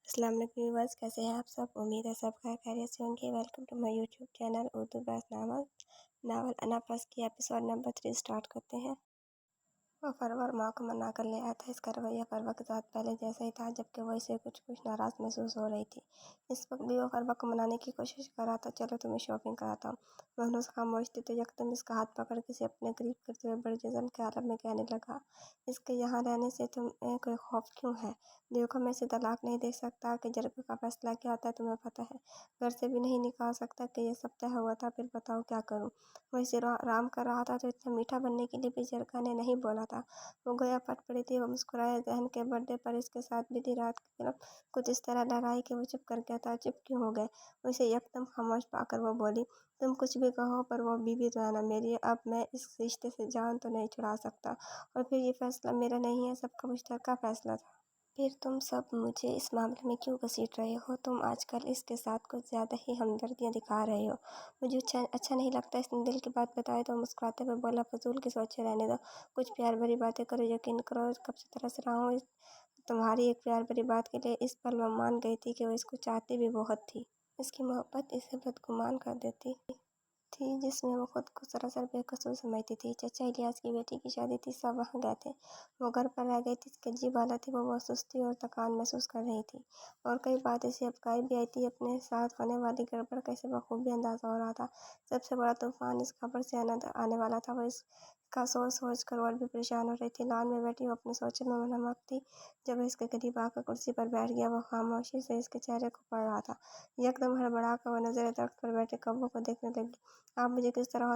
अस्सलाम वालेकुम व्यूअर्स, कैसे हैं आप सब। उम्मीद है सब खैरियत से होंगे। Welcome to my YouTube channel Urdu बहस नावल अना प्लस की एपिसोड नंबर 3 स्टार्ट करते हैं। वो फरवर माँ को मना कर ले आया था। इसका रवैया फरवा के साथ पहले जैसा ही था, जबकि वो इसे कुछ कुछ नाराज़ महसूस हो रही थी। इस वक्त भी वो फरवा को मनाने की कोशिश कर रहा था। चलो तुम्हें शॉपिंग कराता हूँ। महनूस खामोश थी तो यकदम इसका हाथ पकड़ के इसे अपने करीब करते हुए बड़े जज़्म के आलम में कहने लगा, इसके यहाँ रहने से तुम्हें कोई खौफ क्यों है? देखो, मैं इसे तलाक नहीं दे सकता कि जरगे का फैसला क्या होता है तुम्हें पता है। घर से भी नहीं निकाल सकता कि ये सब तय हुआ था। फिर बताओ क्या करूँ? वो इसे आराम कर रहा था तो इतना मीठा बनने के लिए भी जरगा ने नहीं बोला था। वो गोया फट पड़ी थी। वो मुस्कुराया। जहन के बर्थडे पर इसके साथ बीती रात की फिल्म कुछ इस तरह लहराई कि वो चुप कर गया था। चुप क्यों हो गए? उसे यकदम खामोश पाकर वो बोली, तुम कुछ भी कहो पर वो बीवी तो है ना मेरी। अब मैं इस रिश्ते से जान तो नहीं छुड़ा सकता। और फिर ये फैसला मेरा नहीं है, सबका मुश्तरका फैसला था। फिर तुम सब मुझे इस मामले में क्यों घसीट रहे हो? तुम आजकल इसके साथ कुछ ज़्यादा ही हमदर्दियाँ दिखा रहे हो। मुझे अच्छा नहीं लगता। इसने दिल की बात बताई तो मुस्कुराते हुए बोला, फजूल की सोचे रहने दो। कुछ प्यार भरी बातें करो। यकीन करो, कब से तरस रहा हूँ तुम्हारी एक प्यार भरी बात के लिए। इस पल वो मान गई थी कि वो इसको चाहती भी बहुत थी। इसकी मोहब्बत इसे बदगुमान कर देती थी, जिसमें वो खुद को सरासर बेकसूर समझती थी। चचा इलियास की बेटी की शादी थी, सब वहाँ गए थे। वो घर पर रह गई थी। इसकी अजीब हालत थी। वो बहुत सुस्ती और थकान महसूस कर रही थी और कई बात इसे अफगाई भी आई थी। अपने साथ होने वाली गड़बड़ का इसे बखूबी अंदाजा हो रहा था। सबसे बड़ा तूफान इस खबर से आने वाला था। वो इसका सोच सोच कर और भी परेशान हो रही थी। लॉन में बैठी वो अपने सोचों में मनमक थी। जब वो इसके करीब आकर कुर्सी पर बैठ गया, वो खामोशी से इसके चेहरे को पढ़ रहा था। यकदम हड़बड़ा कर वो नजरें दर्द पर बैठे कब्बों को देखने लगी। आप मुझे किस तरह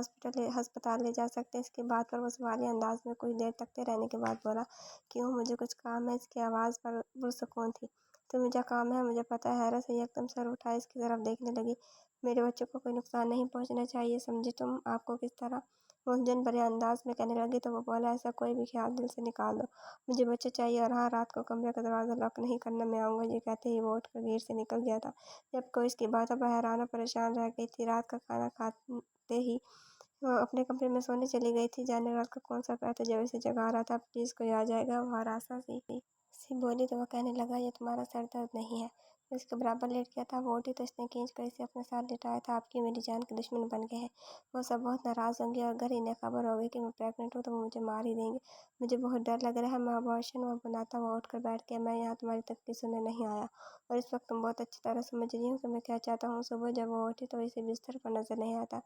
अस्पताल ले जा सकते हैं? इसकी बात पर वो सवालिया अंदाज में कुछ देर तकते रहने के बाद बोला, क्यों, मुझे कुछ काम है? इसकी आवाज़ पर पुरसुकून थी। तो मुझे काम है, मुझे पता है। हैरत से एकदम सर उठाए इसकी तरफ देखने लगी। मेरे बच्चों को कोई नुकसान नहीं पहुंचना चाहिए, समझे तुम? आपको किस तरह? वो उलझन भरे अंदाज में कहने लगी तो वो बोला, ऐसा कोई भी ख्याल दिल से निकाल दो। मुझे बच्चे चाहिए। और हाँ, रात को कमरे का दरवाज़ा लॉक नहीं करना, मैं आऊँगा। ये कहते ही वो उठकर गेट से निकल गया था। जब कोई इसकी बातों पर हैरान और परेशान रह गई थी। रात का खाना खाते ही वो अपने कमरे में सोने चली गई थी। जाने रात का कौन सा प्यार था जब इसे जगा रहा था? प्लीज़ कोई आ जाएगा। वो हरासा सी बोली तो वह कहने लगा, ये तुम्हारा सर दर्द नहीं है? वो इसके बराबर लेट गया था। वो उठी तो इसने खींच कर इसे अपने साथ लिटाया था। आपकी मेरी जान के दुश्मन बन गए हैं। वो सब बहुत नाराज़ होंगे और घर इन्हें खबर होगी कि मैं प्रेग्नेंट हूँ तो वो मुझे मार ही देंगे। मुझे बहुत डर लग रहा है। मैं अबॉर्शन वो बनाता हुआ उठ कर बैठ गया। मैं यहाँ तुम्हारी तकलीफ सुनने नहीं आया और इस वक्त तुम बहुत अच्छी तरह समझ रही हूँ कि मैं क्या चाहता हूँ। सुबह जब वो उठी तो इसे बिस्तर पर नजर नहीं आता।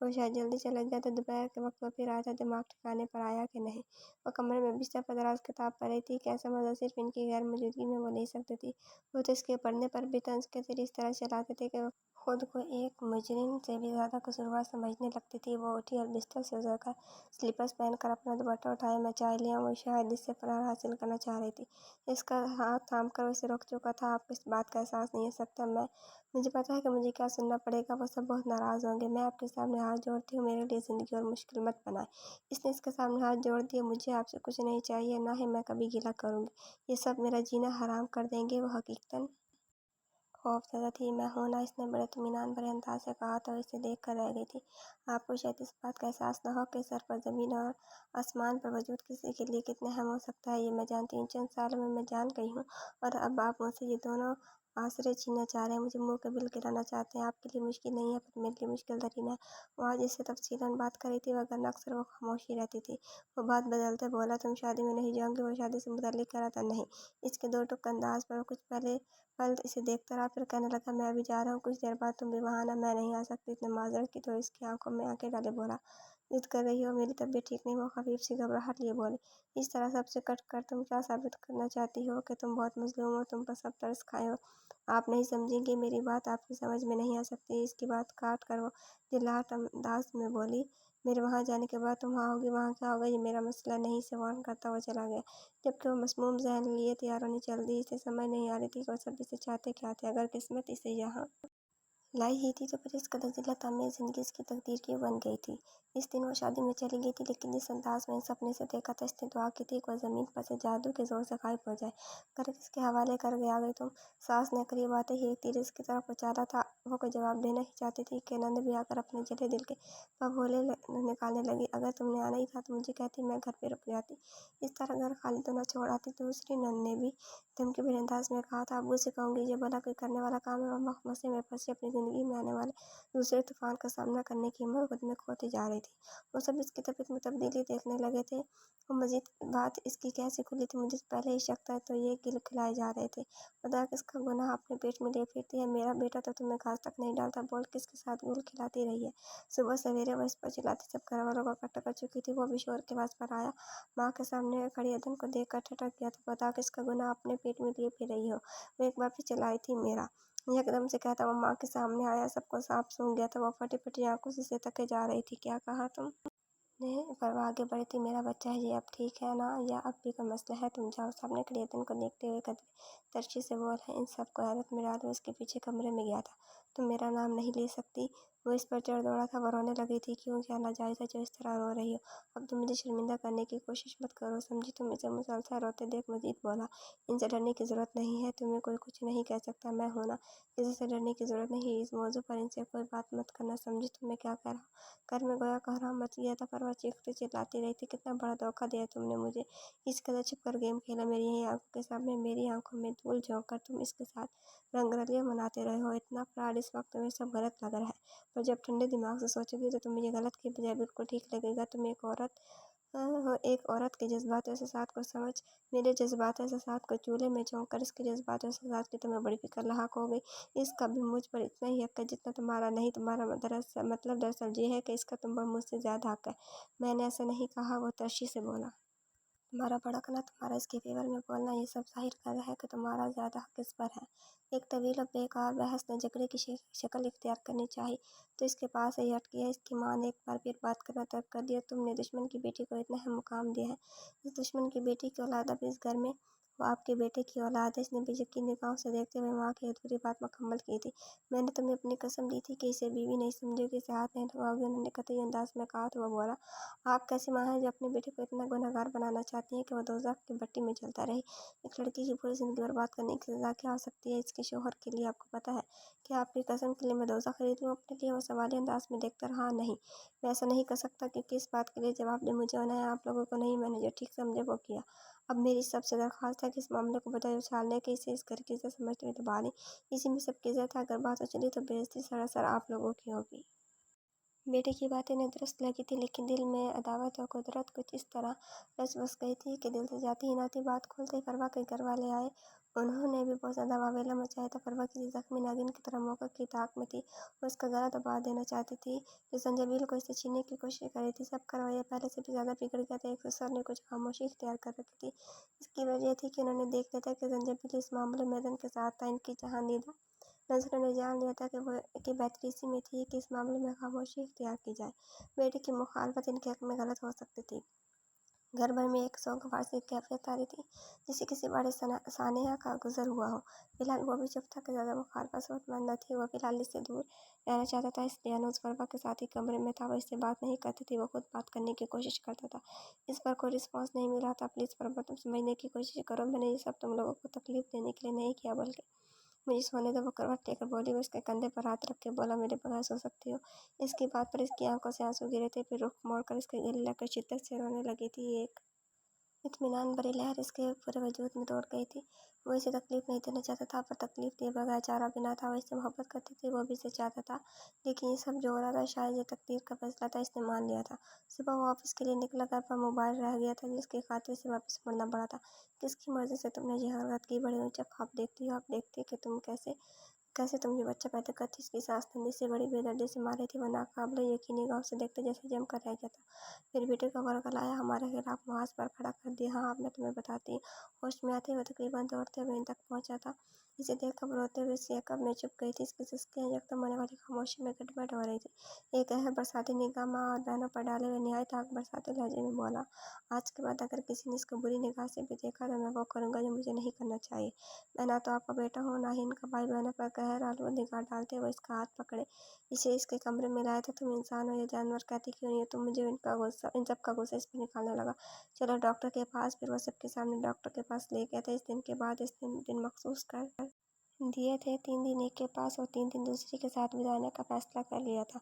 वो शायद जल्दी चला गया तो दोपहर के वक्त वो फिर आया था। दिमाग ठिकाने पर आया कि नहीं? वो कमरे में बिस्तर पर दराज किताब पढ़ रही थी। कैसा मज़ा सिर्फ इनकी गैर मौजूदगी में वो ले सकती थी। वो तो इसके पढ़ने पर भी तंज के तीर इस तरह चलाते थे कि वो खुद को एक मुजरिम से भी ज़्यादा कसूरवार समझने लगती थी। वो उठी और बिस्तर से उतरकर स्लीपर्स पहनकर अपना दुपट्टा उठाया। मैं चाय लिया। वो शायद इससे फरार हासिल करना चाह रही थी। इसका हाथ थाम कर उसे रोक चुका था। आपको इस बात का एहसास नहीं हो सकता? मुझे पता है कि मुझे क्या सुनना पड़ेगा। वो सब बहुत नाराज़ होंगे। मैं आपके सामने हाथ जोड़ती हूँ, मेरे लिए ज़िंदगी और मुश्किल मत बनाए। इसने इसके सामने हाथ जोड़ दिए। मुझे आपसे कुछ नहीं चाहिए, ना ही मैं कभी गिला करूँगी। ये सब मेरा जीना हराम कर देंगे। वो हकीकतन खौफज़दा थी। मैं हूं ना? इसने बड़े इत्मीनान भरे अंदाज से कहा तो इसे देख कर रह गई थी। आपको शायद इस बात का एहसास न हो कि सर पर ज़मीन और आसमान पर वजूद किसी के लिए कितने अहम हो सकता है। ये मैं जानती हूँ। चंद सालों में मैं जान गई हूँ और अब आप मुझसे ये दोनों आसरे छीनना चाह रहे हैं। मुझे मुंह के बिल गिराना चाहते हैं। आपके लिए मुश्किल नहीं है पर मेरे लिए मुश्किल तरीन है। वो आज इससे तफसीलन बात कर रही थी, वरना अक्सर वो खामोशी रहती थी। वो बात बदलते बोला, तुम शादी में नहीं जाओगी? वो शादी से मुतल्लिक कह रहा था। नहीं। इसके दो टुक अंदाज पर कुछ पल इसे देखता रहा, फिर कहने लगा, मैं अभी जा रहा हूँ, कुछ देर बाद तुम भी वहाँ आना। मैं नहीं आ सकती। इतने माजरत की तो इसकी आंखों में आंखें डाले बोला, जिद कर रही हो? मेरी तबीयत ठीक नहीं। वो खफीफ सी घबराहट लिए बोली, इस तरह सबसे कट कर तुम क्या साबित करना चाहती हो? कि तुम बहुत मजलूम हो, तुम पर सब तरस खाए हो। आप नहीं समझेंगे, मेरी बात आपकी समझ में नहीं आ सकती। इसकी बात काट कर वो जिल्लाहट अंदाज में बोली, मेरे वहाँ जाने के बाद तुम वहाँ होगी, वहाँ क्या होगा ये मेरा मसला नहीं। से वार्न करता हुआ चला गया। जबकि वो मसमूम जहन लिए तैयार होने चल दी। इसे समझ नहीं आ रही थी कि वो सब इसे चाहते क्या थे। अगर किस्मत इसे यहाँ लाई ही थी तो फिर इस कदर जिल्लत में ज़िंदगी इसकी तकदीर की बन गई थी। इस दिन वो शादी में चली गई थी, लेकिन जिस अंदाज में सपने से देखा था, इसने दुआ की थी कोई ज़मीन पर से जादू के ज़ोर से गायब हो जाए। घर किसके हवाले कर आ गई तुम? सास ने करीब आते ही एक तीर इसकी तरफ उछाला था। वो कोई जवाब देना ही चाहती थी कि नंद भी आकर अपने जले दिल के भभूले निकालने लगी। अगर तुमने आना ही था तो मुझे कहती, मैं घर पे रुक जाती। इस तरह घर खाली तो न छोड़ आती। दूसरी नंद ने भी धमकी भरे अंदाज में कहा था, अब्बू से कहूँगी ये भला कोई करने वाला काम है? वह मसे में फंसी अपनी ज़िंदगी में आने वाले दूसरे तूफान का सामना करने की हिम्मत खुद में खोती जा रही थी। वो सब इसकी तबीयत में तब्दीली देखने लगे थे। वो मजीद बात इसकी कैसे खुली थी मुझे पहले ही शक था, तो ये खिलाए जा रहे थे। खुदा किसका गुनाह अपने पेट में ले फिरती है? मेरा बेटा तो तुम्हें घास तक नहीं डालता, बोल किसके साथ गुल खिलाती रही है? सुबह सवेरे वो इस पर चिल्लाती, सब घर वालों को इकट्ठा कर चुकी थी। वो भी शोर के आवाज पर आया। माँ के सामने खड़ी अदन को देख कर ठटक गया था। खुदा किसका गुनाह अपने पेट में लिए फिर रही हो? वो एक बार फिर चिल्लाई थी, मेरा एकदम से कहता वो माँ के सामने आया, सबको साफ सूंघ गया था। वो फटी फटी आंखों से तके जा रही थी। क्या कहा तुम ने? पर वो आगे बढ़ी थी, मेरा बच्चा है, ये अब ठीक है ना, या अब भी कोई मसला है? तुम जाओ। सामने खड़ी अदन को देखते हुए कदरे तरशी से बोल है। इन सबको हैरत में डाल उसके पीछे कमरे में गया था। तुम मेरा नाम नहीं ले सकती? वो इस पर चढ़ दौड़ा था। वो रोने लगी थी। क्यों? क्या नाजायज़ है जो इस तरह रो रही हो? अब तुम मुझे शर्मिंदा करने की कोशिश मत करो, समझी? तुम इसे मुसलसल रोते देख मजीद बोला, इनसे डरने की ज़रूरत नहीं है, तुम्हें कोई कुछ नहीं कह सकता, मैं हूं ना। किसी से डरने की ज़रूरत नहीं। इस मौजू पर इनसे कोई बात मत करना, समझी? तुम्हें क्या कह रहा हूँ? घर में गोया कोहराम मच गया था, पर वह चीखती चिल्लाती रही थी, कितना बड़ा धोखा दिया तुमने मुझे। इस कदर छिप कर गेम खेला मेरी यही आंखों के सामने, मेरी आंखों में धूल झोंक कर तुम इसके साथ रंगरलियां मनाते रहे हो। इतना फ्रॉड इस वक्त तुम्हें सब गलत लग रहा है, पर जब ठंडे दिमाग से सोचोगी तो तुम्हें ये गलत के बजाय बिल्कुल ठीक लगेगा। तुम एक औरत के जज्बात एहसास को समझ, मेरे जज्बात एहसास को चूल्हे में झोंक कर इसके जज्बात एहसास की तुम्हें बड़ी फिक्र लाक हो गई। इसका भी मुझ पर इतना ही हक है जितना तुम्हारा नहीं। तुम्हारा दरअसल ये है कि इसका तुम पर मुझसे ज़्यादा हक है। मैंने ऐसा नहीं कहा, वो तरशी से बोला। तुम्हारा भड़कना, तुम्हारा इसके फेवर में बोलना, ये सब ज़ाहिर कर रहा है कि तुम्हारा ज़्यादा हक इस पर है। एक तवील और बेकार बहस ने झगड़े की शक्ल इख्तियार करनी चाहिए तो इसके पास ही हट गया। इसकी माँ ने एक बार फिर बात करना तर्क कर दिया, तुमने दुश्मन की बेटी को इतना अहम मुकाम दिया है। इस दुश्मन की बेटी की औलाद अब इस घर में, वो आपके बेटे की औलाद है। इसने बेयकीन निगाहों से देखते हुए माँ की अधूरी बात मुकम्मल की थी। मैंने तुम्हें अपनी कसम दी थी कि इसे बीवी नहीं समझोगी, इसे हाथ नहीं लगाओगी। उन्होंने कतई अंदाज में कहा तो वह बोला, आप कैसी माँ हैं जो अपने बेटे को इतना गुनहगार बनाना चाहती हैं कि वह दोज़ख की भट्टी में जलता रहे? एक लड़की की पूरी ज़िंदगी बर्बाद करने की सज़ा क्या हो सकती है इसके शौहर के लिए? आपको पता है कि आपकी कसम के लिए मैं दोज़ख खरीद लूँ अपने लिए? वो सवालिया अंदाज में देखता रहा। नहीं, मैं ऐसा नहीं कर सकता, क्योंकि इस बात के लिए जवाब दे मुझे होना है, आप लोगों को नहीं। मैंने जो ठीक समझे वो किया। अब मेरी सबसे दरख्वास्त है कि इस मामले को बजाय उछालने के इसे इस घर की इज़्ज़त समझते हुए दबा लें। इसी में सबकी इज़्ज़त है। अगर बात उछली तो बेइज्जती सरासर आप लोगों की होगी। बेटे की बातें इन्हें दुरुस्त लगी थी, लेकिन दिल में अदावत और कुदरत कुछ इस तरह रच बस गई थी कि दिल से जाती ही ना थी। बात खोलते ही फरवा के घर वाले आए। उन्होंने भी बहुत ज़्यादा वावेला मचाया था। फरवा किसी जख्मी नागिन की तरह मौका की ताक में थी। वो उसका गला दबा देना चाहती थी, जो संजबील को इससे छीनने की कोशिश कर रही थी। सब का रवैया पहले से भी ज़्यादा बिगड़ गया था। एक ससुर ने कुछ खामोशी इख्तियार कर रखी थी। इसकी वजह थी कि उन्होंने देख लिया था कि संजबील इस मामले में अदन के साथ था। इनकी जहांदीदा नज़रों ने जान लिया था कि बेहतरी इसी में थी कि इस मामले में खामोशी इख्तियार की जाए। बेटे की मुखालफत इनके हक में गलत हो सकती थी। घर भर में एक सोगवार सी कैफियत तारी थी, जिसे किसी बड़े सानेहा का गुजर हुआ हो। फिलहाल वो भी चुप था कि ज़्यादा मुखालफत सेहतमंद न थी। वो फिलहाल इससे दूर रहना चाहता था, इसलिए अनुज फरवा के साथ ही कमरे में था। वो इससे बात नहीं करती थी, वो खुद बात करने की कोशिश करता था। इस पर कोई रिस्पॉन्स नहीं मिला था। प्लीज़ फरवा, तुम समझने की कोशिश करो, मैंने ये सब तुम लोगों को तकलीफ देने के लिए नहीं किया, बल्कि मुझे सोने दो। वो करवट लेकर बोली। वो उसके कंधे पर हाथ रख के बोला, मेरे बगैर सो सकती हो? इसकी बात पर इसकी आंखों से आंसू गिरे थे। फिर रुख मोड़कर इसके गले लगकर शिद्दत से रोने लगी थी। एक इत्मीनान भरी लहर इसके पूरे वजूद में दौड़ गई थी। वो इसे तकलीफ नहीं देना चाहता था, पर तकलीफ दिए बगैर चारा भी ना था। वो इससे मोहब्बत करती थी, वो भी इसे चाहता था, लेकिन ये सब जो हो रहा था शायद ये तकदीर का फैसला था, इसने मान लिया था। सुबह वो ऑफिस के लिए निकला, घर पर मोबाइल रह गया था, जिसकी खातिर से वापस मुड़ना पड़ा था। किसकी मर्जी से तुमने ये हरकत की? बड़े ऊंचे ख्वाब देखती हो, आप देखती कि तुम कैसे कैसे तुम ये बच्चा पैदा करती। इसकी सास तंदी से बड़ी बेदर्दी से मारी थी। वो नाकाबिले यकीनी गाँव से देखते जैसे जम कर रह गया था। फिर बेटे का वर्ग लाया, हमारे खिलाफ मुहाज पर खड़ा कर दिया। हाँ, अब मैं तुम्हें बताती। होश में आते हुए तकरीबन दौड़ते हुए इन तक पहुंचा था। इसे देखकर रोते हुए सी कब में चुप गई थी। इसकी सिसकियां यकदम होने वाली खामोशी में गड़बड़ हो रही थी। एक गहर बरसाती निगाह माँ और बहनों पर डाले हुए निहायत आग बरसाते लहजे में बोला, आज के बाद अगर किसी ने इसको बुरी निगाह से भी देखा तो मैं वो करूँगा जो मुझे नहीं करना चाहिए। मैं ना तो आपका बेटा हूँ, ना ही इनका भाई। बहनों पर गहर आलू निगाह डालते हुए इसका हाथ पकड़े, इसे इसके कमरे में लाया था। तुम इंसान हो या जानवर, कहती क्यों नहीं हो तुम मुझे? इन सब का गुस्सा इस पर निकालने लगा। चलो डॉक्टर के पास। फिर वो सबके सामने डॉक्टर के पास ले गया था। इस दिन के बाद इस दिन मखसूस कर दिए थे। 3 दिन एक के पास और 3 दिन दूसरी के साथ बिताने का फैसला कर लिया था।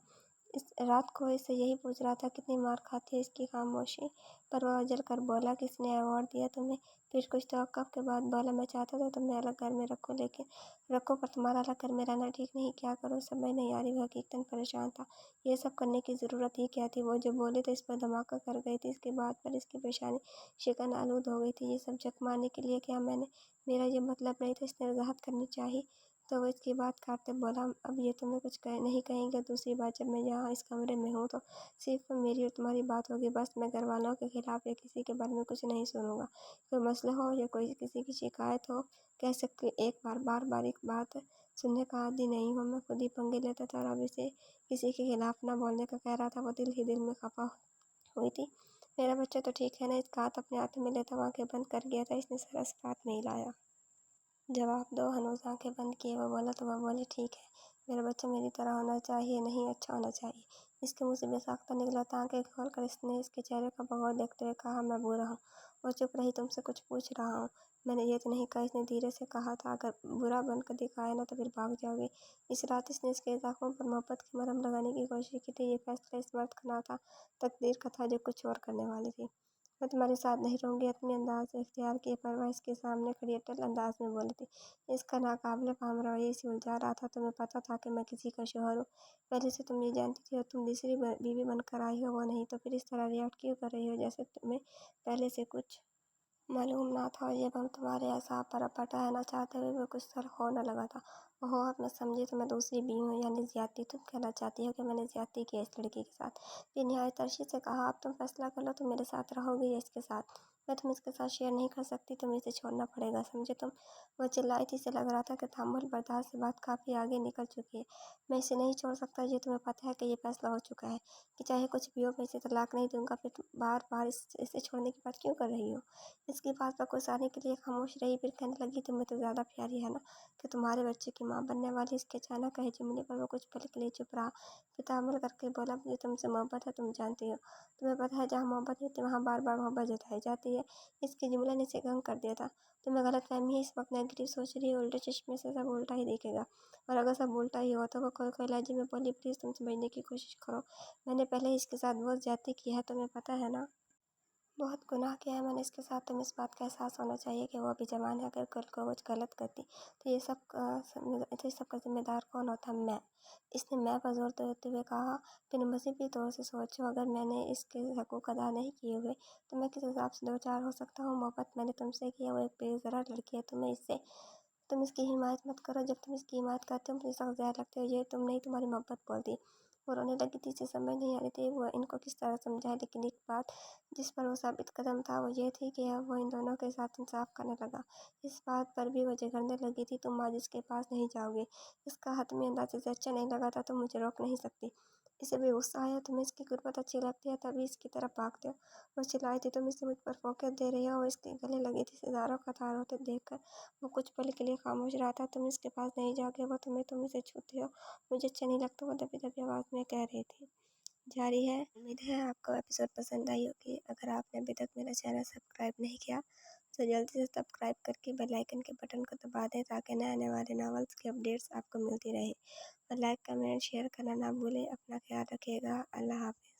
इस रात को इससे यही पूछ रहा था कितनी मार खाती है इसकी खामोशी। पर वह जल कर बोला, किसने अवार्ड दिया तुम्हें? फिर कुछ तवक्कुफ के बाद बोला, मैं चाहता था तुम्हें अलग घर में रखो, लेकिन रखो पर तुम्हारा अलग घर में रहना ठीक नहीं। क्या करूँ समझ नहीं आ रही। वह हकीकतन परेशान था। ये सब करने की ज़रूरत ही क्या थी? वो जो बोले तो इस पर धमाका कर गई थी। इसके बाद पर इसकी पेशानी शिकन आलूद हो गई थी। ये सब जख मारने के लिए क्या? मेरा ये मतलब नहीं था। इसने वजाहत करनी चाहिए। तो वो इसकी बात काटते बोला, अब ये तुम्हें कुछ नहीं कहेंगे। दूसरी बात, जब मैं यहाँ इस कमरे में हूँ तो सिर्फ मेरी और तुम्हारी बात होगी बस। मैं घर वालों के खिलाफ या किसी के बारे में कुछ नहीं सुनूंगा। कोई मसला हो या कोई किसी की शिकायत हो, कह सकती एक बार बार एक बात सुनने का आदी नहीं हूँ। मैं खुद ही पंगे लेता था और अब इसे किसी के खिलाफ ना बोलने का कह रहा था। वो दिल ही दिल में खफा हुई थी। मेरा बच्चा तो ठीक है ना? इसका हाथ अपने हाथ में लेता आंखें बंद कर गया था। इसने सर बात नहीं लाया। जवाब दो। हनूज आंखें बंद किए वो बोला। तो वह बोली, ठीक है, मेरा बच्चा मेरी तरह होना चाहिए, नहीं अच्छा होना चाहिए। इसके मुंह से बेसाख्ता निकला था। आंखें खोल कर इसने इसके चेहरे का भगौर देखते हुए कहा, मैं बुरा हूँ और चुप रही। तुमसे कुछ पूछ रहा हूँ। मैंने ये तो नहीं कहा, इसने धीरे से कहा था। अगर बुरा बनकर दिखाया ना तो फिर भाग जाओगे। इस रात इसने इसके ज़ख्मों पर मोहब्बत की मरहम लगाने की कोशिश की थी। ये फैसला इस मर्द का ना था, तकदीर का था जो कुछ और करने वाली थी। मैं तुम्हारे साथ नहीं रहूंगी, अपने अंदाज से इख्तियार किए पर वह इसके सामने खड़ी अटल अंदाज में बोली थी। इसका नाकाबिले फाहम रवैया इसे उलझा रहा था। तुम्हें पता था कि मैं किसी का शौहर हूँ? पहले से तुम ये जानती थी और तुम दूसरी बीवी बनकर आई हो? वो नहीं तो फिर इस तरह रिएक्ट क्यों कर रही हो जैसे तुम्हें पहले से कुछ मालूम ना था? और ये बम तुम्हारे असाब पर अब फटा है। ना चाहते हुए भी कुछ सर होने लगा था। ओहो, अब मैं समझी, तो मैं दूसरी बीवी हूँ यानी ज्यादती। तुम कहना चाहती हो कि मैंने ज्यादती की इस लड़की के साथ? फिर निहायत तरशी से कहा, अब तुम फैसला कर लो, तुम मेरे साथ रहोगे या इसके साथ? मैं तुम इसके साथ शेयर नहीं कर सकती, तुम्हें इसे छोड़ना पड़ेगा, समझे तुम? वह चिल्लाई थी। इसे लग रहा था कि तहम्मुल बर्दाश्त से बात काफ़ी आगे निकल चुकी है। मैं इसे नहीं छोड़ सकता। ये तुम्हें पता है कि ये फैसला हो चुका है कि चाहे कुछ भी हो मैं इसे तलाक नहीं दूंगा। फिर तुम बार बार इसे छोड़ने की बात क्यों कर रही हो? इसकी बात पर कुछ आने के लिए खामोश रही। फिर कहने लगी, तुम्हें तो ज़्यादा प्यारी है ना कि तुम्हारे बच्चे की माँ बनने वाली। इसके अचानक कहे जुमले पर वो कुछ पल के लिए चुप रहा। फिर तामुल करके बोला, मुझे तुमसे मोहब्बत है, तुम जानती हो। तुम्हें पता है जहाँ मोहब्बत होती है वहाँ बार बार मोहब्बत जताई जाती है। इसके जुमले ने इसे गंग कर दिया था। तुम्हें गलतफहमी है, इस वक्त नेगेटिव सोच रही है। उल्टे चश्मे से सब उल्टा ही देखेगा। और अगर सब उल्टा ही हो तो वो कोई कोई लहजे में बोली, प्लीज़ तुम समझने की कोशिश करो। मैंने पहले ही इसके साथ बहुत ज्यादती की है, तुम्हें पता है ना? बहुत गुनाह किया है मैंने इसके साथ। तुम्हें इस बात का एहसास होना चाहिए कि वो अभी जवान है। अगर कल को कुछ गलत करती तो इस सब का जिम्मेदार कौन होता? मैं। इसने मैं पर जोर देते हुए कहा। फिर मज़ीदी तौर से सोचो, अगर मैंने इसके हकूक़ अदा नहीं किए हुए तो मैं किस हिसाब से दो चार हो सकता हूँ? मोहब्बत मैंने तुमसे की है, वो एक बेज़रा लड़की है। तुम इसकी हिमायत मत करो। जब तुम इसकी हिमायत करते हो मुझे सख्त ज़हर लगते हो। ये तुम नहीं, तुम्हारी मोहब्बत बोलती। वो रोने लगी थी। इसे समझ नहीं आ रही थी वो इनको किस तरह समझाए, लेकिन एक बात जिस पर वो साबित कदम था वो ये थी कि अब वो इन दोनों के साथ इंसाफ करने लगा। इस बात पर भी वो झगड़ने लगी थी। तुम आज इसके पास नहीं जाओगे। इसका हतमी अंदाजे से अच्छा नहीं लगा था। तुम मुझे रोक नहीं सकती। इसे भी गुस्सा आया। तुम्हें इसकी गुर्बत अच्छी लगती है तभी इसकी तरफ भागते हो। वो चिल्लाई थी, तुम इसे मुझ पर फोकस दे रही हो। वो इसके गले लगी थी। सितारों का तार होते देखकर वो कुछ पल के लिए खामोश रहा था। तुम इसके पास नहीं जाओगे, वो तुम इसे छूते हो, मुझे अच्छा नहीं लगता, वो दबी दबी आवाज़ में कह रही थी। जारी है। उम्मीद है आपको एपिसोड पसंद आई होगी। अगर आपने अभी तक मेरा चैनल सब्सक्राइब नहीं किया तो जल्दी से सब्सक्राइब करके बेल आइकन के बटन को दबा दें ताकि नए आने वाले नॉवेल्स की अपडेट्स आपको मिलती रहे। और लाइक कमेंट शेयर करना ना भूलें। अपना ख्याल रखिएगा। अल्लाह हाफ़िज़।